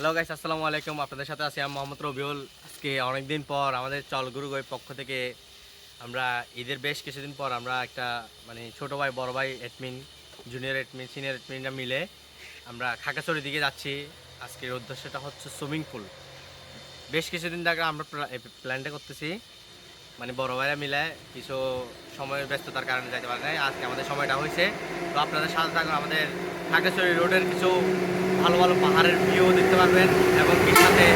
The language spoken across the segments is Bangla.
হ্যালো গাইস, আসসালামু আলাইকুম। আপনাদের সাথে আছি আমি মোহাম্মদ রবিউল। আজকে অনেকদিন পর আমাদের চলগুরু গই পক্ষ থেকে আমরা ঈদের বেশ কিছুদিন পর আমরা একটা ছোট ভাই বড় ভাই এডমিন, জুনিয়র এডমিন, সিনিয়র এডমিনরা মিলে আমরা খাগড়াছড়ির দিকে যাচ্ছি। আজকের উদ্দেশ্যটা হচ্ছে সুইমিং পুল। বেশ কিছুদিন থেকে আমরা প্ল্যানটা করতেছি, বড় ভাইরা মিলে কিছু সময়ের ব্যস্ততার কারণে যাইতে পারে নাই। আজকে আমাদের সময়টা হয়েছে। তো আপনাদের সাথে থাকুন, আমাদের খাগড়াছড়ি রোডের কিছু ভালো ভালো পাহাড়ের ভিউ দেখতে পারবেন এবং সাথে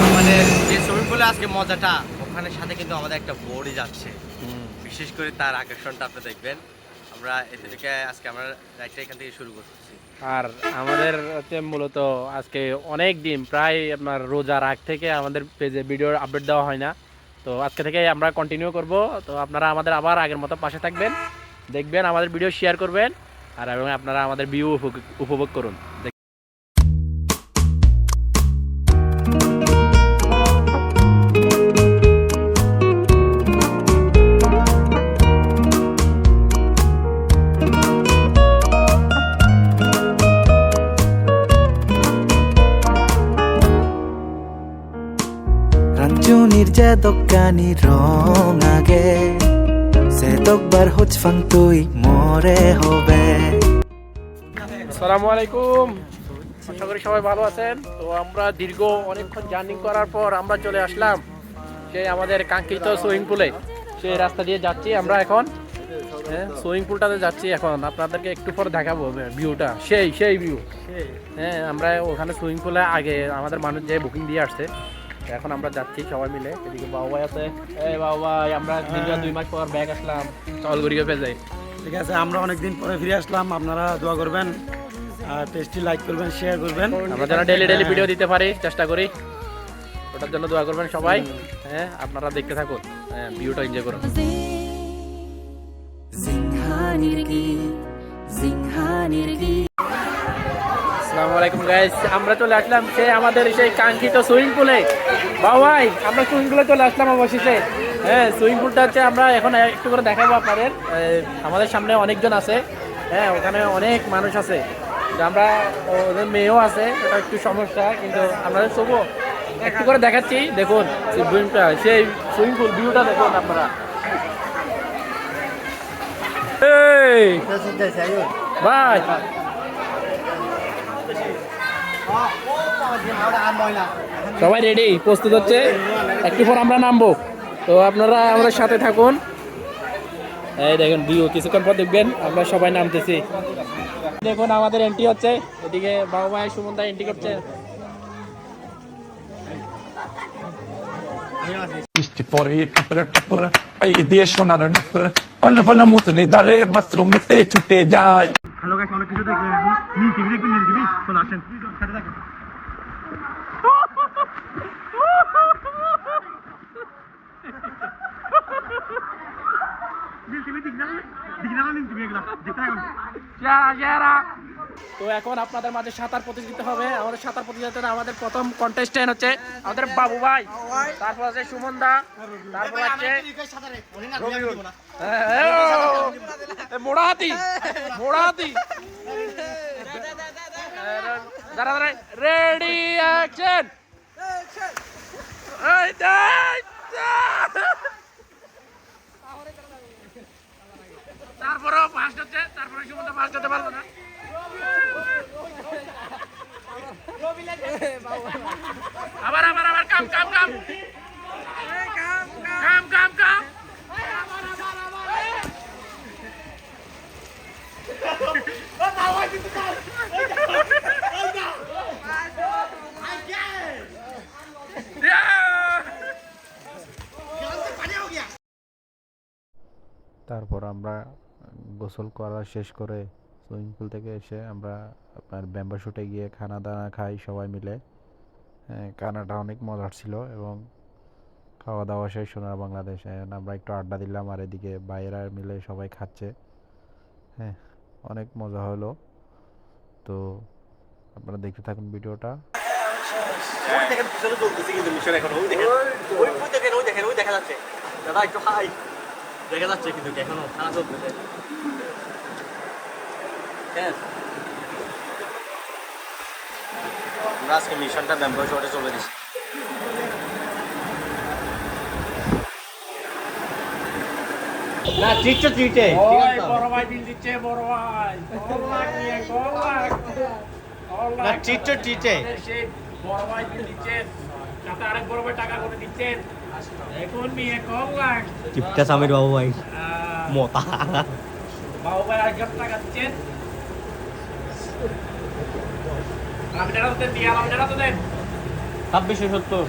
আমাদের যে সুইমিং পুলে আজকে মজাটা, ওখানে সাথে কিন্তু আমাদের একটা বোর্ডই যাচ্ছে। বিশেষ করে তার আকর্ষণটা আপনি দেখবেন। আমরা এতে থেকে আজকে আমরা রাইডটা এখান থেকে শুরু করতেছি। আর আমাদের হচ্ছে মূলত আজকে অনেক দিন, প্রায় আপনার রোজার আগ থেকে আমাদের পেজে ভিডিও আপডেট দেওয়া হয় না। তো আজকে থেকে আমরা কন্টিনিউ করব। তো আপনারা আমাদের আবার আগের মতো পাশে থাকবেন, দেখবেন, আমাদের ভিডিও শেয়ার করবেন, আর এবং আপনারা আমাদের ভিউ উপভোগ করুন। Ranjunir jadok kani rong age Sedok bar hoj fang tui more hobe আসসালামু আলাইকুম, আশা করি সবাই ভালো আছেন। তো আমরা দীর্ঘ অনেকক্ষণ জার্নি করার পর আমরা চলে আসলাম সেই আমাদের কাঙ্ক্ষিত সুইমিং পুলে। সেই রাস্তা দিয়ে যাচ্ছি আমরা এখন, সুইমিং পুলটাতে যাচ্ছি। এখন আপনাদেরকে একটু পরে দেখাবো ভিউটা, সেই ভিউ। আমরা ওখানে সুইমিং পুলে আগে আমাদের মানুষ যে বুকিং দিয়ে আসছে, এখন আমরা যাচ্ছি সবাই মিলে। এদিকে বাবু ভাই আছে। এই বাবু ভাই, আমরা দীর্ঘ 2 মাস পর ব্যাক আসলাম চলগুড়িয়ে পেজে। ঠিক আছে, আমরা অনেকদিন পরে ফিরে আসলাম। আপনারা দোয়া করবেন আর পেজটি লাইক করবেন, শেয়ার করবেন। আমরা যেন ডেলি ভিডিও দিতে পারি, চেষ্টা করি, ওটার জন্য দোয়া করবেন সবাই। আপনারা দেখতে থাকুন, ভিউটা এনজয় করুন। আসসালামু আলাইকুম গাইস, আমরা চলে আসলাম আমাদের সেই কাঙ্ক্ষিত সুইমিং পুলে। বাবু ভাই, আমরা সুইমিং পুলে চলে আসলাম অবশেষে। সুইমিং পুলটা হচ্ছে আমরা এখন একটু করে দেখাবো আপনাদের। আমাদের সামনে অনেকজন আছে, ওখানে অনেক মানুষ আছে। আমরা ওদের মেয়েও আছে, এটা একটু সমস্যা, কিন্তু আপনাদের তবুও একটু করে দেখাচ্ছি। দেখুন সুইমিংটা, সেই সুইমিং পুল ভিউটা দেখুন আপনারা। ভাই সবাই রেডি, প্রস্তুত হচ্ছে, একটু পর আমরা নামবো। তো আপনারা আমাদের সাথে থাকুন। এই দেখুন ভিউ, কিছুক্ষণ পর দেখবেন আমরা সবাই নামতেছি। দেখুন আমাদের এন্ট্রি হচ্ছে, এদিকে বাবু ভাই সুমন দা এন্ট্রি করছে। দিয়ে শোনার মতন দাঁড়ে বাথরুমেতে ছুটে যায়। হ্যালো গাইস, অনেক কিছু দেখবেন এখন। নীল টিভি দেখবেন, নীল টিভি চলে আসেন সাথে থাকেন। নীল টিভি দিগনা নীল টিভি এগুলা দেখতে থাকুন। তো এখন আপনাদের মাঝে সাঁতার প্রতিযোগিতা হবে। আমাদের সাঁতার প্রতিযোগিতাতে আমাদের প্রথম কন্টেস্টেন্ট হচ্ছে আমাদের বাবু ভাই, তারপর আছে সুমন দা, তারপর আছে মোড়া হাতি। দাঁড়া রেডি অ্যাকশন। তারপরেও ফার্স্ট হচ্ছে, তারপরে সুমন দা ফার্স্ট হতে পারলো না। আবার কাম তারপর আমরা গোসল করা শেষ করে সুইমিং পুল থেকে এসে আমরা আপনার ব্যাম্বো শুটে গিয়ে খানা দানা খাই সবাই মিলে। খানাটা অনেক মজার ছিল এবং খাওয়া দাওয়া শেষ সোনার বাংলাদেশে আমরা একটু আড্ডা দিলাম, আর এদিকে বাইরা মিলে সবাই খাচ্ছে। অনেক মজা হলো। তো আপনারা দেখতে থাকুন ভিডিওটা। দেখা যাচ্ছে কিন্তু এখনো খেলা চলতেছে। আমরা আজকে মিশনটা ব্যাম্বো শহরে চলে দিচ্ছি। না চিটে চিটে ওই বড় ভাই বিল দিচ্ছে, বড় ভাই কল লাখ নিয়ে কল লাখ না চিটে চিটে সেই বড় ভাই বিল দিচ্ছেন, সাথে আরেক বড় ভাই টাকা করে দিচ্ছেন, এখন নিয়ে কল লাখ। চিপটা সামির বাবু ভাই আহ, মোতা বাবু ভাই 1,000 টাকা দিচ্ছেন। আমি টাকা তো দেন, দিয়ে আমি টাকা তো দেন। 2670